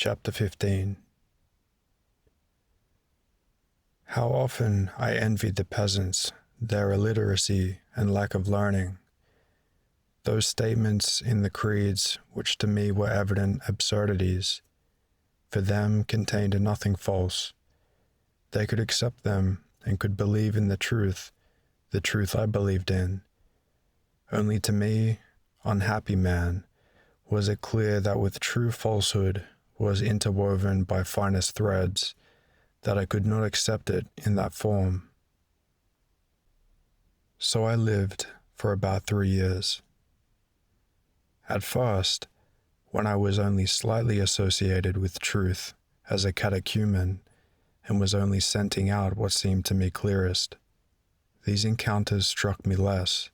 Chapter 15. How often I envied the peasants, their illiteracy and lack of learning. Those statements in the creeds, which to me were evident absurdities, for them contained nothing false. They could accept them and could believe in the truth I believed in. Only to me, unhappy man, was it clear that with true falsehood was interwoven by finest threads, that I could not accept it in that form. So I lived for about 3 years. At first, when I was only slightly associated with truth as a catechumen and was only scenting out what seemed to me clearest, these encounters struck me less.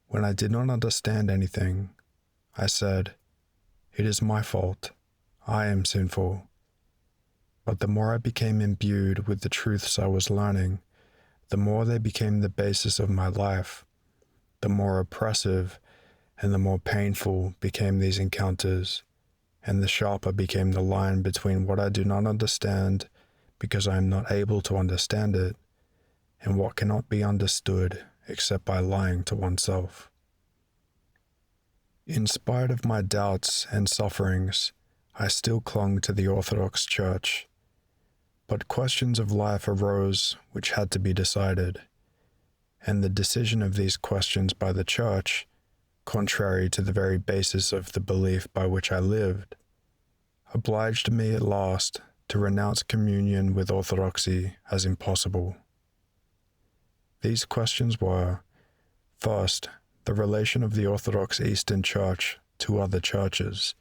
When I did not understand anything, I said, "It is my fault. I am sinful." But the more I became imbued with the truths I was learning, the more they became the basis of my life, the more oppressive and the more painful became these encounters, and the sharper became the line between what I do not understand because I am not able to understand it, and what cannot be understood except by lying to oneself. In spite of my doubts and sufferings, I still clung to the Orthodox Church. But questions of life arose which had to be decided, and the decision of these questions by the Church, contrary to the very basis of the belief by which I lived, obliged me at last to renounce communion with orthodoxy as impossible. These questions were, first, the relation of the Orthodox Eastern Church to other churches,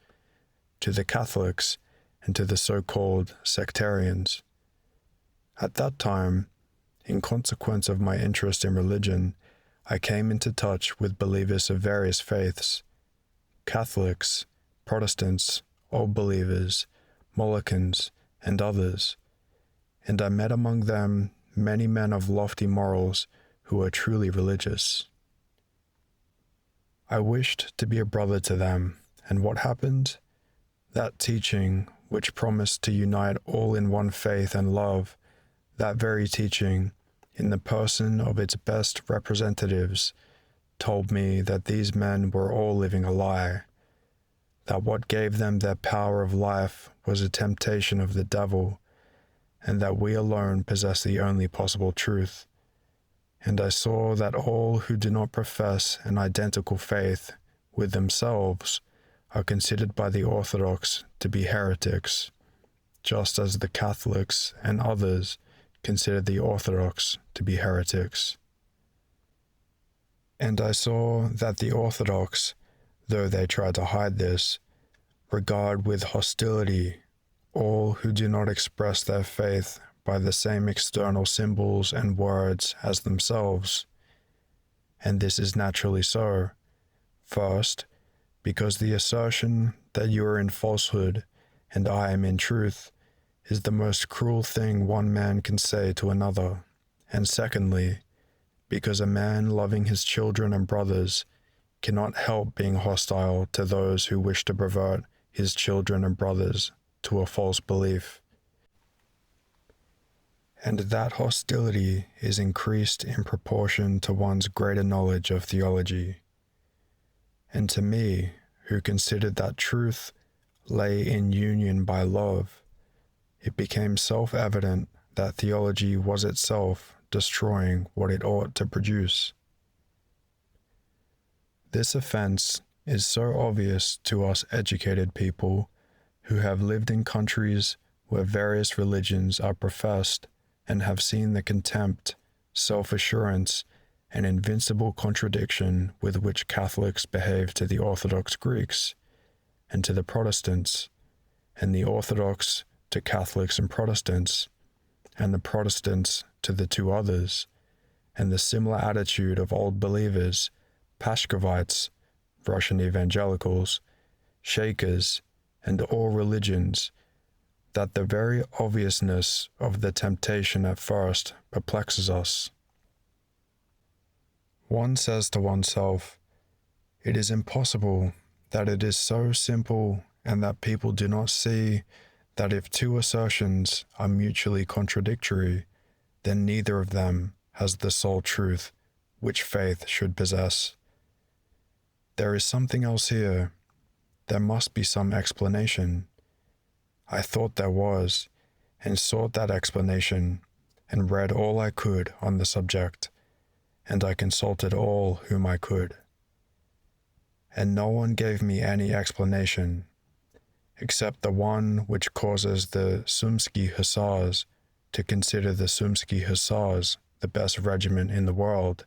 to the Catholics, and to the so-called sectarians. At that time, in consequence of my interest in religion, I came into touch with believers of various faiths, Catholics, Protestants, Old Believers, Molokans, and others, and I met among them many men of lofty morals who were truly religious. I wished to be a brother to them, and what happened? That teaching, which promised to unite all in one faith and love, that very teaching, in the person of its best representatives, told me that these men were all living a lie, that what gave them their power of life was a temptation of the devil, and that we alone possess the only possible truth. And I saw that all who do not profess an identical faith with themselves are considered by the Orthodox to be heretics, just as the Catholics and others consider the Orthodox to be heretics. And I saw that the Orthodox, though they try to hide this, regard with hostility all who do not express their faith by the same external symbols and words as themselves. And this is naturally so. First, because the assertion that you are in falsehood and I am in truth is the most cruel thing one man can say to another. And secondly, because a man loving his children and brothers cannot help being hostile to those who wish to pervert his children and brothers to a false belief. And that hostility is increased in proportion to one's greater knowledge of theology. And to me, who considered that truth lay in union by love, it became self-evident that theology was itself destroying what it ought to produce. This offense is so obvious to us educated people who have lived in countries where various religions are professed and have seen the contempt, self-assurance, and invincible contradiction with which Catholics behave to the Orthodox Greeks and to the Protestants, and the Orthodox to Catholics and Protestants, and the Protestants to the two others, and the similar attitude of Old Believers, Pashkovites, Russian evangelicals, Shakers, and all religions, that the very obviousness of the temptation at first perplexes us. One says to oneself, it is impossible that it is so simple and that people do not see that if two assertions are mutually contradictory, then neither of them has the sole truth which faith should possess. There is something else here. There must be some explanation. I thought there was, and sought that explanation, and read all I could on the subject, and I consulted all whom I could. And no one gave me any explanation, except the one which causes the Sumsky Hussars to consider the Sumsky Hussars the best regiment in the world,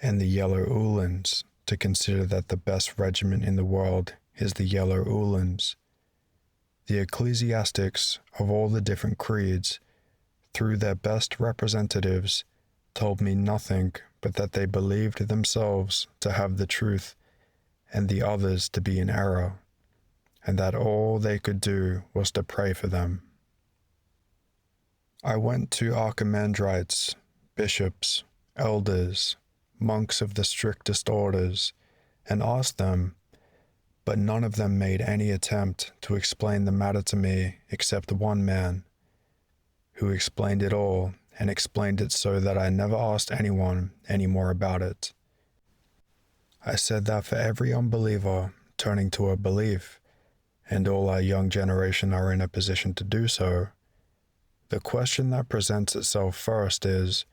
and the Yellow Uhlans to consider that the best regiment in the world is the Yellow Uhlans. The ecclesiastics of all the different creeds, through their best representatives, told me nothing but that they believed themselves to have the truth and the others to be in error, and that all they could do was to pray for them. I went to archimandrites, bishops, elders, monks of the strictest orders, and asked them, but none of them made any attempt to explain the matter to me except one man, who explained it all, and explained it so that I never asked anyone any more about it. I said that for every unbeliever turning to a belief, and all our young generation are in a position to do so, the question that presents itself first is,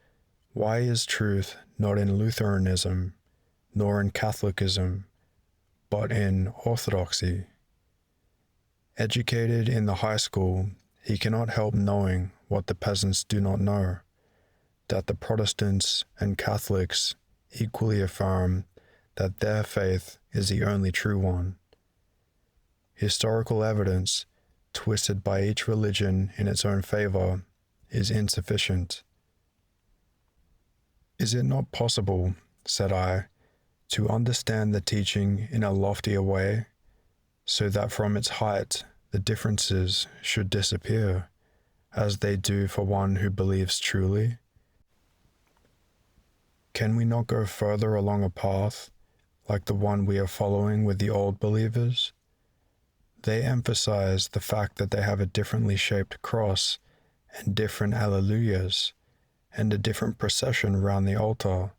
why is truth not in Lutheranism, nor in Catholicism, but in Orthodoxy? Educated in the high school, he cannot help knowing what the peasants do not know, that the Protestants and Catholics equally affirm that their faith is the only true one. Historical evidence, twisted by each religion in its own favor, is insufficient. Is it not possible, said I, to understand the teaching in a loftier way, so that from its height the differences should disappear, as they do for one who believes truly? Can we not go further along a path, like the one we are following with the old believers? They emphasize the fact that they have a differently shaped cross and different alleluias and a different procession round the altar.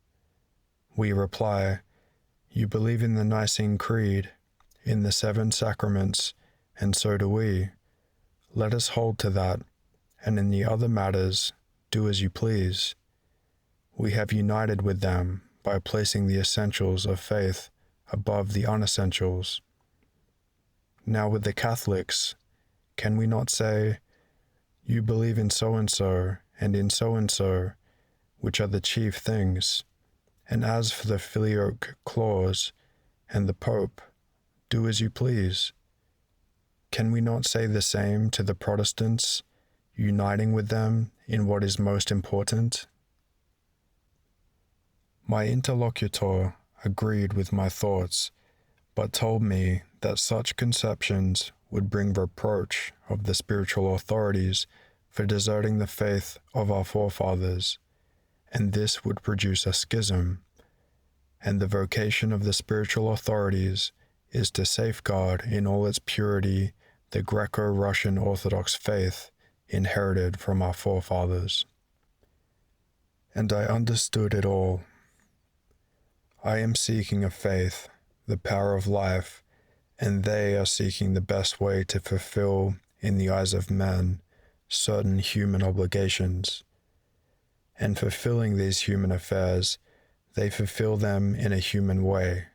We reply, you believe in the Nicene Creed, in the 7 sacraments, and so do we. Let us hold to that, and in the other matters, do as you please. We have united with them by placing the essentials of faith above the unessentials. Now with the Catholics, can we not say, you believe in so-and-so and in so-and-so, which are the chief things, and as for the filioque clause and the Pope, do as you please? Can we not say the same to the Protestants, uniting with them in what is most important? My interlocutor agreed with my thoughts, but told me that such conceptions would bring reproach of the spiritual authorities for deserting the faith of our forefathers, and this would produce a schism, and the vocation of the spiritual authorities is to safeguard in all its purity the Greco-Russian Orthodox faith inherited from our forefathers. And I understood it all. I am seeking a faith, the power of life, and they are seeking the best way to fulfill, in the eyes of men, certain human obligations. And fulfilling these human affairs, they fulfill them in a human way.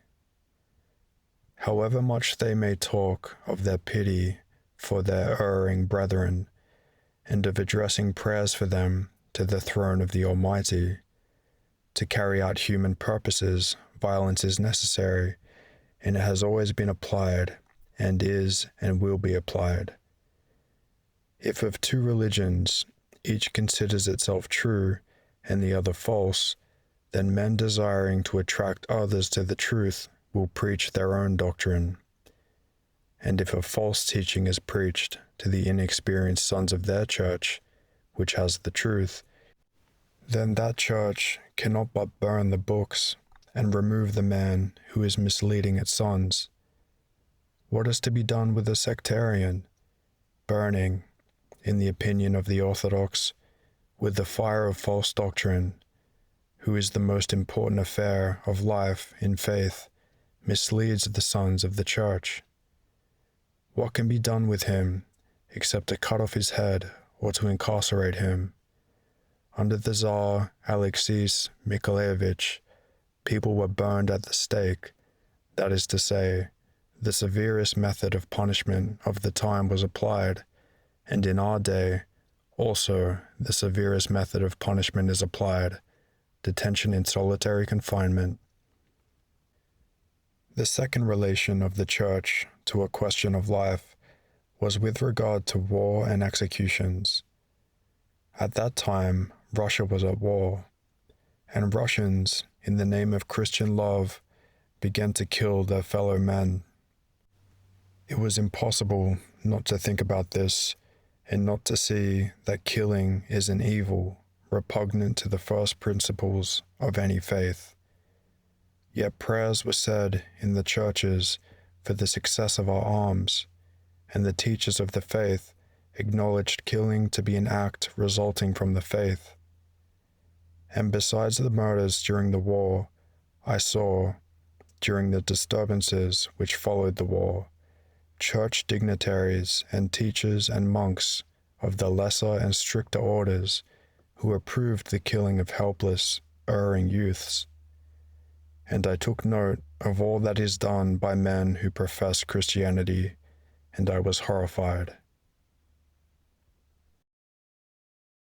However much they may talk of their pity for their erring brethren, and of addressing prayers for them to the throne of the Almighty, to carry out human purposes, violence is necessary, and it has always been applied, and is and will be applied. If of two religions, each considers itself true and the other false, then men desiring to attract others to the truth will preach their own doctrine. And if a false teaching is preached to the inexperienced sons of their church, which has the truth, then that church cannot but burn the books and remove the man who is misleading its sons. What is to be done with a sectarian, burning, in the opinion of the Orthodox, with the fire of false doctrine, who is the most important affair of life in faith, misleads the sons of the Church? What can be done with him except to cut off his head or to incarcerate him? Under the Tsar Alexis Mikhailovich, people were burned at the stake. That is to say, the severest method of punishment of the time was applied, and in our day, also the severest method of punishment is applied: detention in solitary confinement. The second relation of the Church to a question of life was with regard to war and executions. At that time, Russia was at war, and Russians, in the name of Christian love, began to kill their fellow men. It was impossible not to think about this and not to see that killing is an evil repugnant to the first principles of any faith. Yet prayers were said in the churches for the success of our arms, and the teachers of the faith acknowledged killing to be an act resulting from the faith. And besides the murders during the war, I saw, during the disturbances which followed the war, church dignitaries and teachers and monks of the lesser and stricter orders who approved the killing of helpless, erring youths. And I took note of all that is done by men who profess Christianity, and I was horrified.